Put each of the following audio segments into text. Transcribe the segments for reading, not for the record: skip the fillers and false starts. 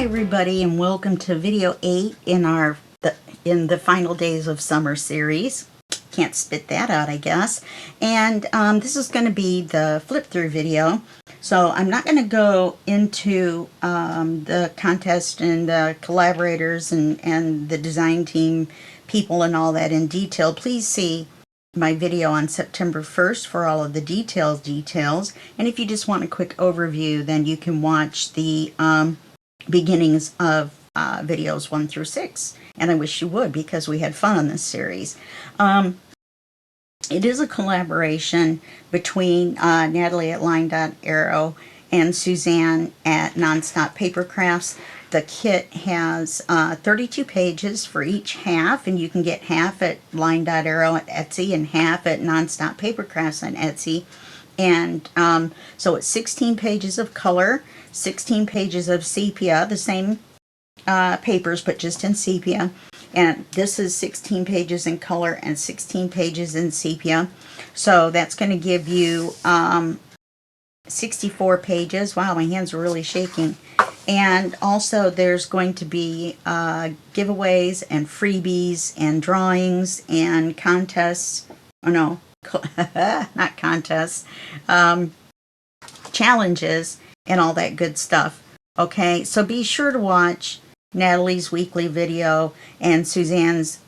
everybody, and welcome to video 8 in the final days of summer series. Can't spit that out, I guess. And this is going to be the flip through video. So I'm not going to go into the contest and the collaborators and the design team people and all that in detail. Please see my video on September 1st for all of the details. And if you just want a quick overview, then you can watch the beginnings of videos 1 through 6. And I wish you would, because we had fun on this series. It is a collaboration between Nathalie at LineDotArrow and Suzanne at Nonstop Papercrafts. The kit has 32 pages for each half, and you can get half at LineDotArrow at Etsy and half at Nonstop Papercrafts on Etsy. And so it's 16 pages of color, 16 pages of sepia, the same papers but just in sepia. And this is 16 pages in color and 16 pages in sepia. So that's going to give you 64 pages. Wow, my hands are really shaking. And also there's going to be giveaways and freebies and drawings and contests. Oh no, not contests. Challenges and all that good stuff. Okay, so be sure to watch Nathalie's weekly video and Suzanne's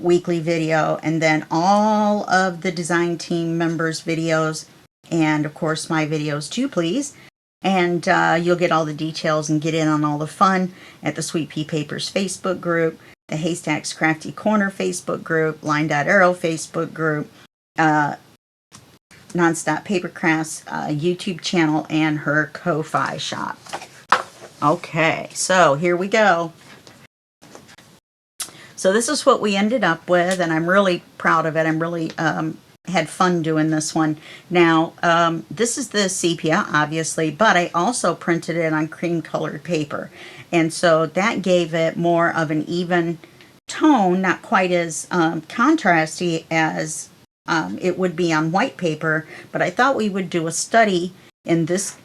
weekly video, and then all of the design team members' videos, and of course my videos too, please. And you'll get all the details and get in on all the fun at the Sweet Pea Papers Facebook group, the Haystack's Crafty Corner Facebook group, LineDotArrow Facebook group, Nonstop Papercrafts YouTube channel, and her Ko-Fi shop. Okay, so here we go. So this is what we ended up with, and I'm really proud of it. I'm really had fun doing this one. Now, this is the sepia, obviously, but I also printed it on cream colored paper. And so that gave it more of an even tone, not quite as contrasty as it would be on white paper. But I thought we would do a study in this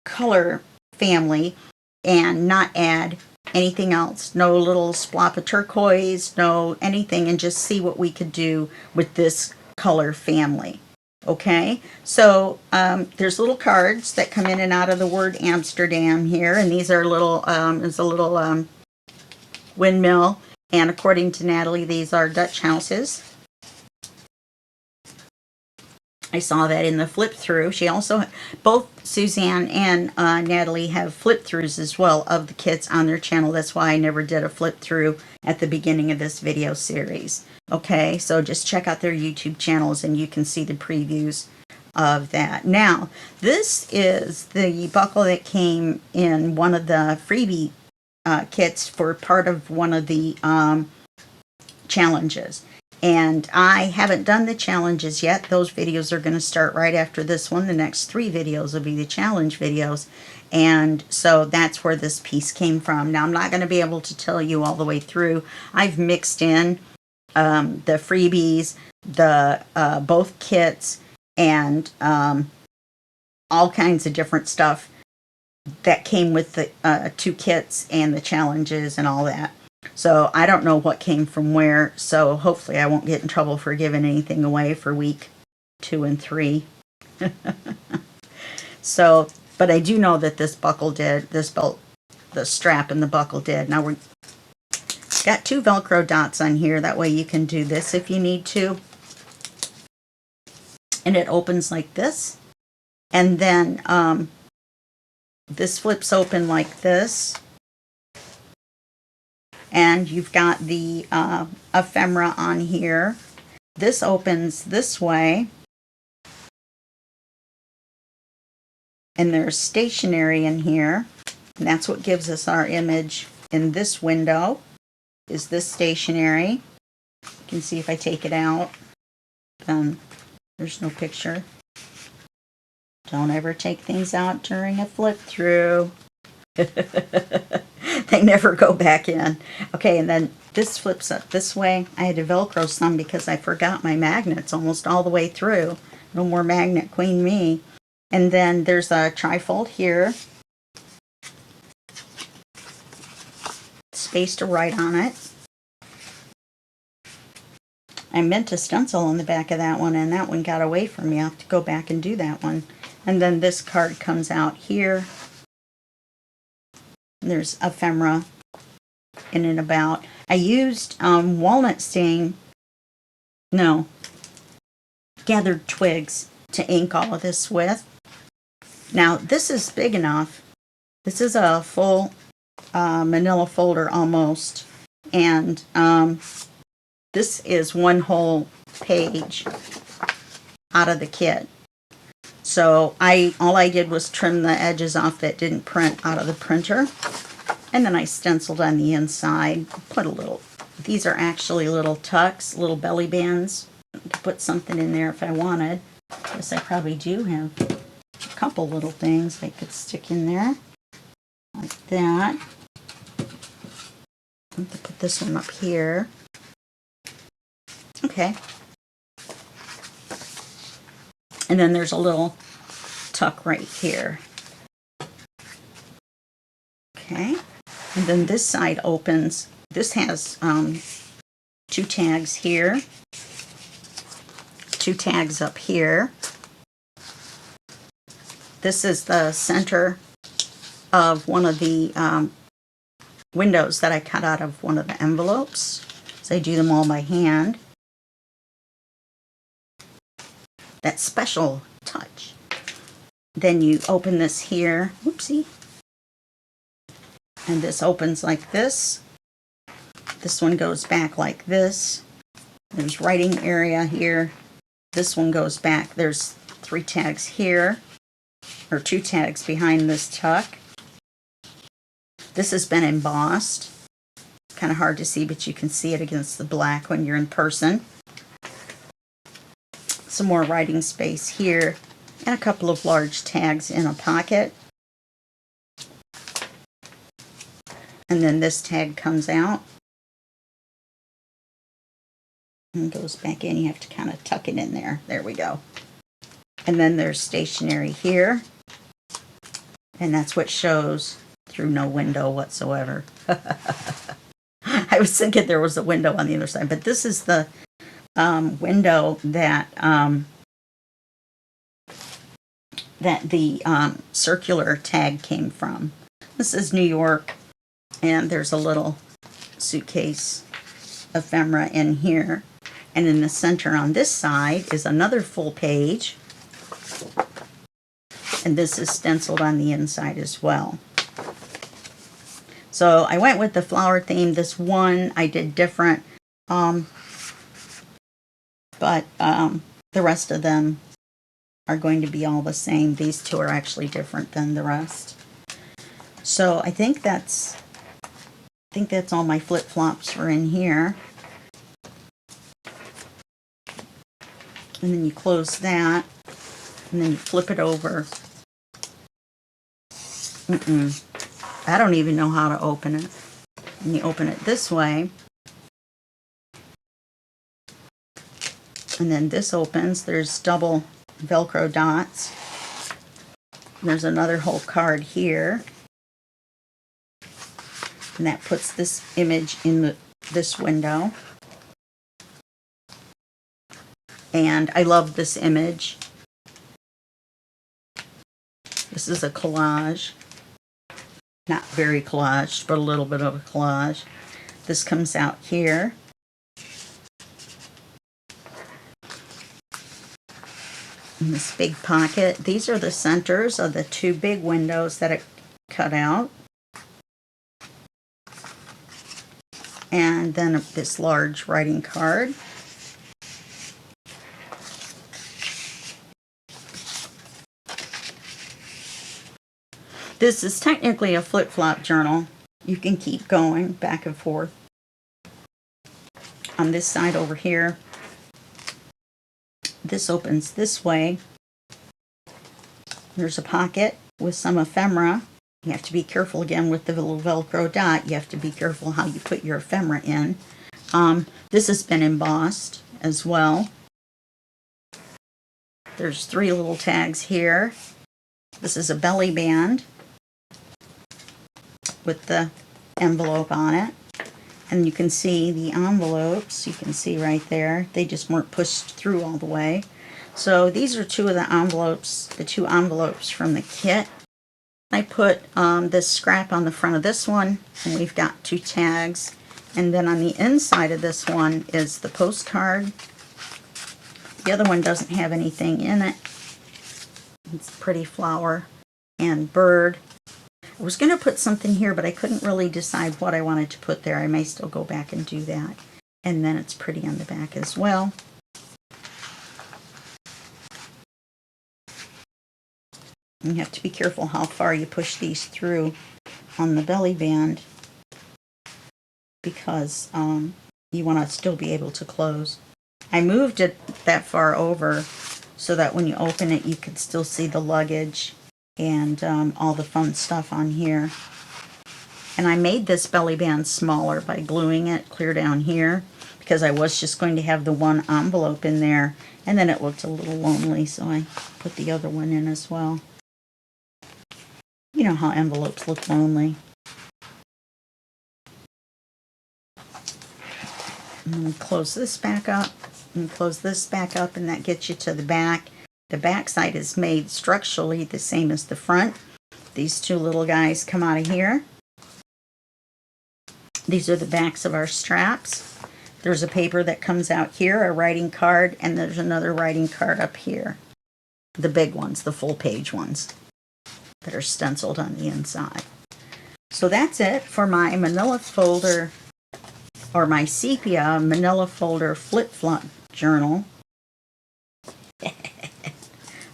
color family and not add anything else. No little splop of turquoise, no anything, and just see what we could do with this color family. Okay, so there's little cards that come in and out of the word Amsterdam here, and these are little, there's a little windmill, and according to Nathalie, these are Dutch houses. I saw that in the flip through. She also, both Suzanne and Nathalie have flip throughs as well of the kits on their channel. That's why I never did a flip through at the beginning of this video series. Okay, so just check out their YouTube channels and you can see the previews of that. Now, this is the buckle that came in one of the freebie kits for part of one of the challenges. And I haven't done the challenges yet. Those videos are going to start right after this one. The next 3 videos will be the challenge videos. And so that's where this piece came from. Now, I'm not going to be able to tell you all the way through. I've mixed in the freebies, the both kits, and all kinds of different stuff that came with the 2 kits and the challenges and all that. So I don't know what came from where, so hopefully I won't get in trouble for giving anything away for week 2 and 3. So, but I do know that this buckle did, this belt, the strap and the buckle did. Now we're got 2 Velcro dots on here, that way you can do this if you need to. And it opens like this. And then this flips open like this. And you've got the ephemera on here. This opens this way. And there's stationery in here. And that's what gives us our image in this window, is this stationery. You can see if I take it out, there's no picture. Don't ever take things out during a flip through. They never go back in. Okay, and then this flips up this way. I had to Velcro some because I forgot my magnets almost all the way through. No more magnet queen me. And then there's a trifold here. space to write on it. I meant to stencil on the back of that one, and that one got away from me. I'll have to go back and do that one. And then this card comes out here. There's ephemera in and about. I used walnut stain, no, gathered twigs to ink all of this with. Now, this is big enough. This is a full manila folder almost. And this is one whole page out of the kit. So all I did was trim the edges off that didn't print out of the printer. And then I stenciled on the inside. Put a little, these are actually little tucks, little belly bands. To put something in there if I wanted. Guess I probably do have a couple little things I could stick in there. Like that. I'm going to put this one up here. Okay. And then there's a little tuck right here. Okay. And then this side opens. This has 2 tags here. 2 tags up here. This is the center of one of the windows that I cut out of one of the envelopes. So I do them all by hand. That special touch. Then you open this here. Whoopsie. And this opens like this. This one goes back like this. There's writing area here. This one goes back. There's 3 tags here, or 2 tags behind this tuck. This has been embossed. Kind of hard to see, but you can see it against the black when you're in person. Some more writing space here, and a couple of large tags in a pocket. And then this tag comes out and goes back in. You have to kind of tuck it in there. There we go. And then there's stationery here. And that's what shows through no window whatsoever. I was thinking there was a window on the other side, but this is the window that the circular tag came from. This is New York, and there's a little suitcase ephemera in here. And in the center on this side is another full page. And this is stenciled on the inside as well. So I went with the flower theme. This one I did different. But the rest of them are going to be all the same. These 2 are actually different than the rest. So I think that's all my flip-flops are in here. And then you close that, and then you flip it over. I don't even know how to open it. And you open it this way. And then this opens. There's double Velcro dots. There's another whole card here. And that puts this image in this window. And I love this image. This is a collage. Not very collaged, but a little bit of a collage. This comes out here. In this big pocket. These are the centers of the 2 big windows that I cut out. And then this large writing card. This is technically a flip-flop journal. You can keep going back and forth. On this side over here, this opens this way. There's a pocket with some ephemera. You have to be careful again with the little Velcro dot. You have to be careful how you put your ephemera in. This has been embossed as well. There's 3 little tags here. This is a belly band with the envelope on it. And you can see the envelopes. You can see right there. They just weren't pushed through all the way. So these are two of the envelopes, the two envelopes from the kit. I put this scrap on the front of this one, and we've got two tags. And then on the inside of this one is the postcard. The other one doesn't have anything in it. It's a pretty flower and bird. I was going to put something here, but I couldn't really decide what I wanted to put there. I may still go back and do that. And then it's pretty on the back as well. You have to be careful how far you push these through on the belly band, because you want to still be able to close. I moved it that far over so that when you open it you can still see the luggage and all the fun stuff on here. And I made this belly band smaller by gluing it clear down here, because I was just going to have the one envelope in there, and then it looked a little lonely, so I put the other one in as well. You know how envelopes look lonely. I'm going to close this back up and close this back up, and that gets you to the back. The back side is made structurally the same as the front. These two little guys come out of here. These are the backs of our straps. There's a paper that comes out here, a writing card, and there's another writing card up here. The big ones, the full page ones that are stenciled on the inside. So that's it for my manila folder, or my sepia manila folder flip-flop journal.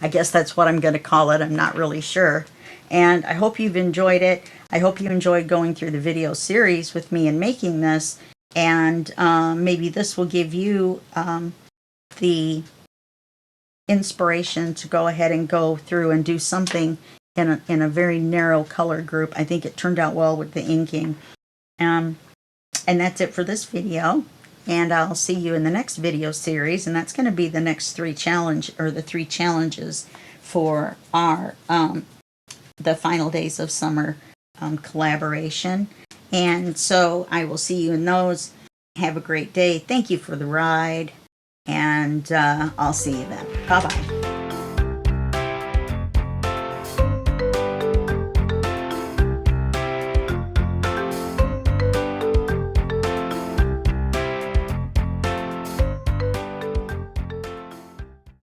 I guess that's what I'm going to call it. I'm not really sure. And I hope you've enjoyed it. I hope you enjoyed going through the video series with me and making this. And maybe this will give you the inspiration to go ahead and go through and do something in a very narrow color group. I think it turned out well with the inking. And that's it for this video. And I'll see you in the next video series, and that's going to be the next three challenges for our the final days of summer collaboration. And so I will see you in those. Have a great day. Thank you for the ride, and I'll see you then. Bye bye.